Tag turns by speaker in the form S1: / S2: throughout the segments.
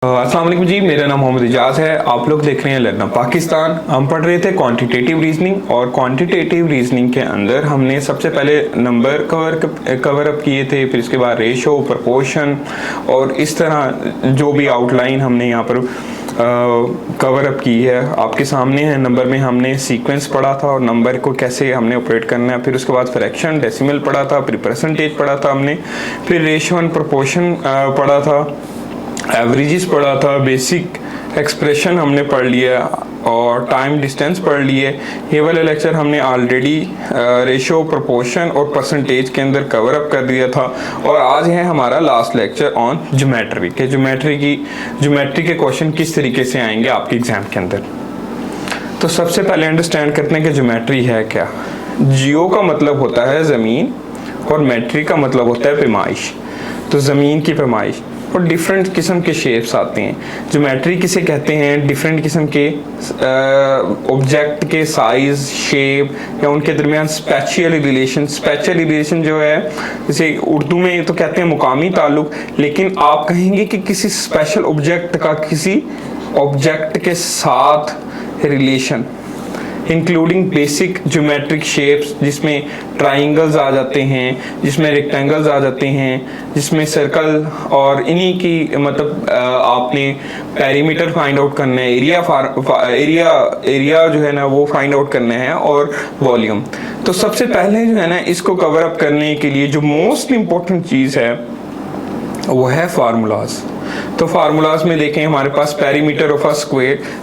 S1: अस्सलाम वालेकुम जी, मेरा नाम मोहम्मद इजाज है। आप लोग देख रहे हैं लर्न पाकिस्तान। हम पढ़ रहे थे क्वांटिटेटिव रीजनिंग, और क्वांटिटेटिव रीजनिंग के अंदर हमने सबसे पहले नंबर कवर अप किए थे, फिर इसके बाद रेशो, प्रपोर्शन और इस तरह जो भी आउटलाइन हमने यहाँ पर कवर अप की है आपके सामने है। नंबर में हमने सीक्वेंस पढ़ा था और नंबर को कैसे हमने ऑपरेट करना है, फिर उसके बाद फ्रैक्शन, डेसिमल पढ़ा था, फिर परसेंटेज पढ़ा था हमने, फिर रेशो एंड प्रपोर्शन पढ़ा था, एवरेजेस पढ़ा था, बेसिक एक्सप्रेशन हमने पढ़ लिया और टाइम डिस्टेंस पढ़ लिए। ये वाला लेक्चर हमने ऑलरेडी रेशो, प्रोपोर्शन और परसेंटेज के अंदर कवर अप कर दिया था। और आज है हमारा लास्ट लेक्चर ऑन ज्योमेट्री के ज्योमेट्री के क्वेश्चन किस तरीके से आएंगे आपके एग्जाम के अंदर। तो सबसे पहले अंडरस्टैंड करते हैं कि ज्योमेट्री है क्या। जियो का मतलब होता है ज़मीन और मेट्री का मतलब होता है पैमाइश। तो ज़मीन की पैमाइश और डिफरेंट किस्म के शेप्स आते हैं। ज्योमेट्री किसे कहते हैं? डिफरेंट किस्म के ऑब्जेक्ट के साइज, शेप या उनके दरमियान स्पेशियल रिलेशन जो है, जैसे उर्दू में तो कहते हैं मुकामी ताल्लुक, लेकिन आप कहेंगे कि किसी स्पेशल ऑब्जेक्ट का किसी ऑब्जेक्ट के साथ relation, including basic geometric shapes, जिसमें ट्राइंगल्स आ जाते हैं, जिसमें रेक्टेंगल्स आ जाते हैं, जिसमें सर्कल, और इन्हीं की मतलब आपने पेरीमीटर फाइंड आउट करना है, एरिया जो है ना वो फाइंड आउट करना है, और वॉल्यूम। तो सबसे पहले जो है ना इसको कवर अप करने के लिए जो मोस्ट इम्पोर्टेंट चीज़ है वो है फार्मूलाज। तो फार्मूलाज में देखें हमारे पास perimeter of a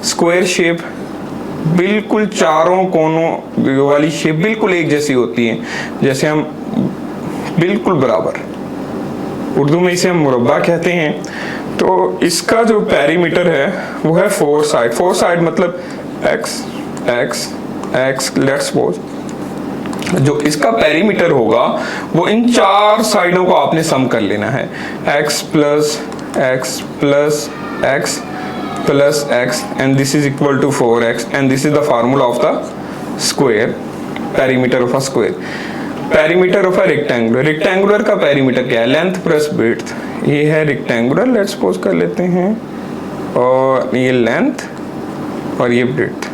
S1: square shape, बिल्कुल चारों कोनों वाली शेप बिल्कुल एक जैसी होती है, जैसे हम बिल्कुल बराबर, उर्दू में इसे हम मुरब्बा कहते हैं। तो इसका जो पेरीमीटर है वो है फोर साइड मतलब x x x। Let's suppose जो इसका पेरीमीटर होगा वो इन चार साइडों को आपने सम कर लेना है, x plus x plus x plus x, and this is equal to 4x, and this is the formula of the square, perimeter of a square। perimeter of a rectangular का perimeter क्या है? Length plus width. ये है rectangular, let's suppose कर लेते हैं, और ये लेंथ और ये विड्थ।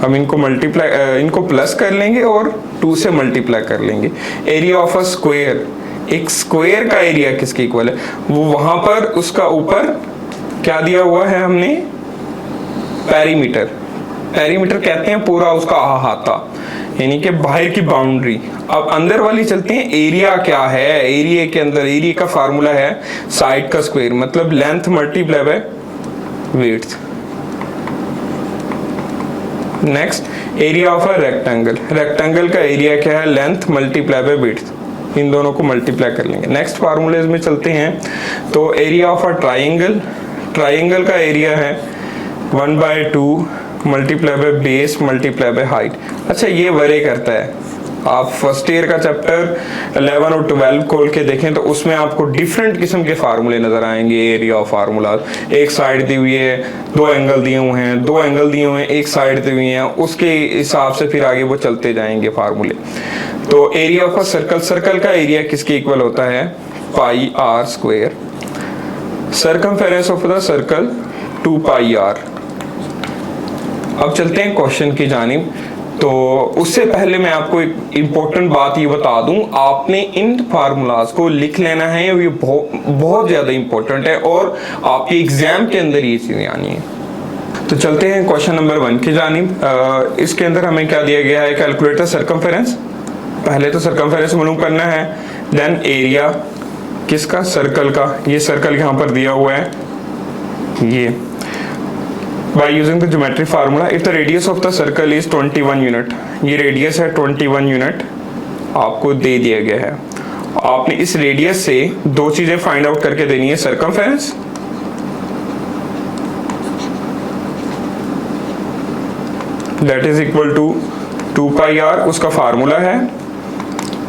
S1: हम इनको प्लस कर लेंगे और 2 से मल्टीप्लाई कर लेंगे। एरिया ऑफ अ स्क्वायर, एक स्क्वायर का एरिया किसके इक्वल है? वो वहां पर उसका ऊपर क्या दिया हुआ है हमने? पेरीमीटर कहते हैं पूरा उसका अहाता, यानी कि बाहर की बाउंड्री। अब अंदर वाली चलते हैं, एरिया क्या है? एरिया के अंदर एरिया का फार्मूला है साइड का स्क्वायर, मतलब length multiply by width. Next, area of a rectangle का एरिया क्या है? Length multiply by width. इन दोनों को मल्टीप्लाई कर लेंगे। नेक्स्ट फार्मूलेज में चलते हैं, तो एरिया ऑफ अ ट्राइंगल का एरिया है 1/2 multiply by base multiply by height. अच्छा, ये वरे करता है। आप फर्स्ट ईयर का चैप्टर 11 और 12 खोल के देखें तो उसमें आपको डिफरेंट किस्म के फार्मूले नजर आएंगे। एरिया ऑफ फार्मूला, एक साइड दी हुई है, 2 एंगल दिए हुए हैं, 2 एंगल दिए हुए हैं, एक साइड दी हुई है, उसके हिसाब से फिर आगे वो चलते जाएंगे फार्मूले। तो एरिया ऑफ अ सर्कल का एरिया किसके इक्वल होता है? Pi r square. Circumference of the circle 2 pi r. अब चलते हैं क्वेश्चन की जानिब। तो उससे पहले मैं आपको एक इम्पोर्टेंट बात ये बता दूं, आपने इन फार्मूलाज को लिख लेना है, ये बहुत ज्यादा इम्पोर्टेंट है और आपके एग्जाम के अंदर ये चीजें आनी है। तो चलते हैं क्वेश्चन नंबर 1 की जानिब। इसके अंदर हमें क्या दिया गया है? Calculate circumference. पहले तो सर्कमफेरेंस मालूम करना है, देन एरिया किसका? सर्कल का। ये सर्कल यहाँ पर दिया हुआ है, ये by using the geometric formula if the radius of the circle is 21 unit. ये रेडियस है 21 यूनिट आपको दे दिया गया है। आपने इस रेडियस से 2 चीजें फाइंड आउट करके देनी है, circumference that is equal to 2 pi r, उसका फार्मूला है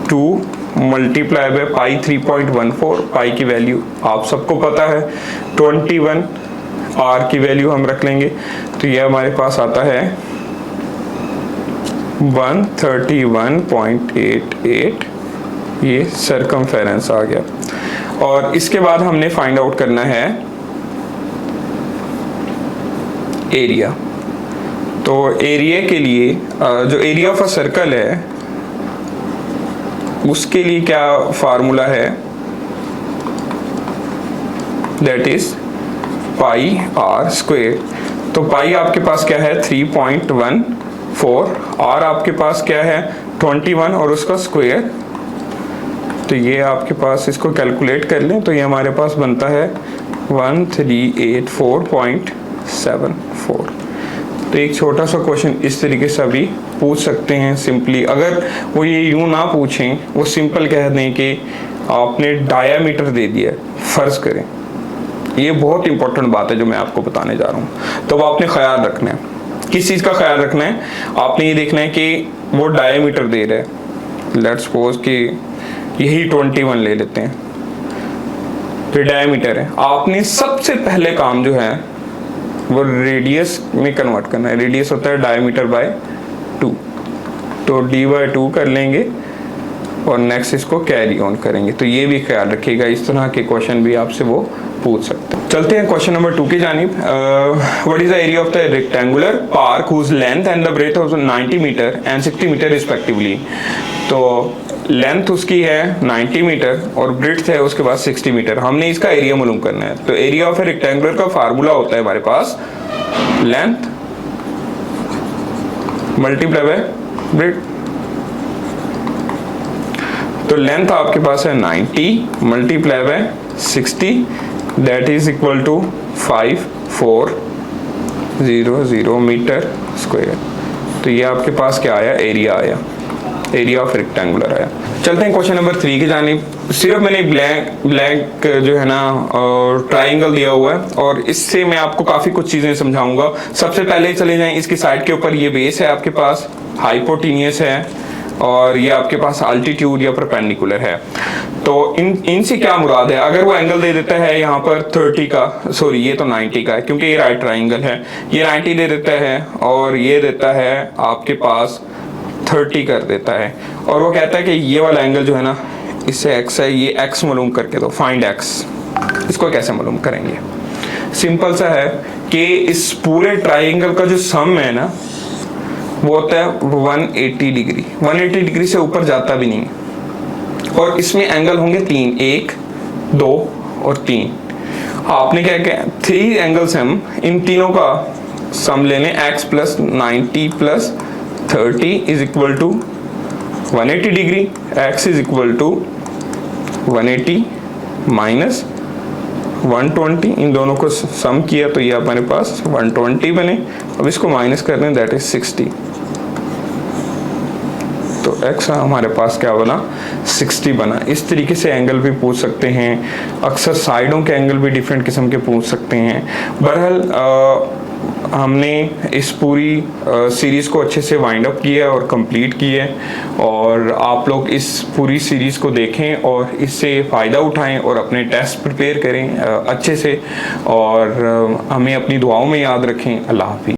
S1: 2 मल्टीप्लाई बाय पाई 3.14। पाई की वैल्यू आप सबको पता है 21, आर की वैल्यू हम रख लेंगे, तो यह हमारे पास आता है 131.88। ये सर्कमफेरेंस आ गया। और इसके बाद हमने फाइंड आउट करना है एरिया। तो एरिया के लिए जो एरिया ऑफ अ सर्कल है उसके लिए क्या फार्मूला है, that is pi r square. तो पाई आपके पास क्या है 3.14, आर आपके पास क्या है 21 और उसका स्क्वायर। तो ये आपके पास इसको कैलकुलेट कर लें तो ये हमारे पास बनता है 1384.74। तो एक छोटा सा क्वेश्चन इस तरीके से अभी पूछ सकते हैं सिंपली। अगर वो ये यूं ना पूछें, वो सिंपल कह दें कि आपने डायामीटर दे दिया, फर्ज करें, ये बहुत इंपॉर्टेंट बात है जो मैं आपको बताने जा रहा हूँ। तो आपने ख्याल रखना है, किस चीज़ का ख्याल रखना है, आपने ये देखना है कि वो डायामीटर दे रहा है। लेट्स सपोज कि यही 21 ले लेते हैं, तो डायामीटर है। आपने सबसे पहले काम जो है वो रेडियस में कन्वर्ट करना है। रेडियस होता है डायमीटर बाय 2, तो d/2 कर लेंगे और नेक्स्ट इसको कैरी ऑन करेंगे। तो ये भी ख्याल रखिएगा, इस तरह के क्वेश्चन भी आपसे वो पूछ सकते हैं। चलते हैं क्वेश्चन नंबर 2 की जानिब। What is the area of the rectangular park whose length and the breadth of 90 metre and 60 metre respectively. तो लेंथ उसकी है 90 मीटर और ब्रेथ है उसके पास 60 मीटर। हमने इसका एरिया मालूम करना है। तो एरिया ऑफ ए रेक्टेंगुलर का फार्मूला होता है हमारे पास लेंथ मल्टीप्लाई बाय ब्रेथ। तो लेंथ आपके पास है 90 multiply by 60, that is equal to 5400 metre square. तो ये आपके पास क्या आया, एरिया आया, एरिया ऑफ रेक्टेंगुलर आया। चलते हैं क्वेश्चन नंबर 3 की जानिब। सिर्फ मैंने ब्लैंक जो है ना ट्राइंगल दिया हुआ है और इससे मैं आपको काफ़ी कुछ चीज़ें समझाऊंगा। सबसे पहले चले जाएं इसकी साइड के ऊपर, ये बेस है आपके पास, हाइपोटेनियस है और ये आपके पास अल्टीट्यूड या परपेंडिकुलर है। तो इनसे क्या मुराद है, अगर वो एंगल दे देता है यहाँ पर 30 का, सॉरी ये तो 90 का है क्योंकि ये राइट ट्राइंगल है, ये 90 दे देता है और ये देता है आपके पास 30 कर देता है और वो कहता है कि ये वाला एंगल जो है ना इससे x है, ये x मालूम करके दो, फाइंड x। इसको कैसे मालूम करेंगे, सिंपल सा है कि इस पूरे ट्राइंगल का जो सम है ना वो होता है 180 डिग्री। 180 डिग्री से ऊपर जाता भी नहीं और इसमें एंगल होंगे 3, 1, 2 और 3। आपने क्या क्या 3 एंगल्स, हम इन तीनों का सम ले लें, x plus 90 plus 30 is equal to 180 degree, x is equal to 180 minus 120, इन दोनों को सम किया तो ये हमारे पास 120 बने। अब इसको माइनस कर दें, दैट इज 60। तो x हमारे पास क्या बना, 60 बना। इस तरीके से एंगल भी पूछ सकते हैं, अक्सर साइडों के एंगल भी डिफरेंट किस्म के पूछ सकते हैं। बहरहाल हमने इस पूरी सीरीज़ को अच्छे से वाइंड अप किया और कंप्लीट किया और आप लोग इस पूरी सीरीज़ को देखें और इससे फ़ायदा उठाएं और अपने टेस्ट प्रिपेयर करें अच्छे से और हमें अपनी दुआओं में याद रखें। अल्लाह हाफ़िज़।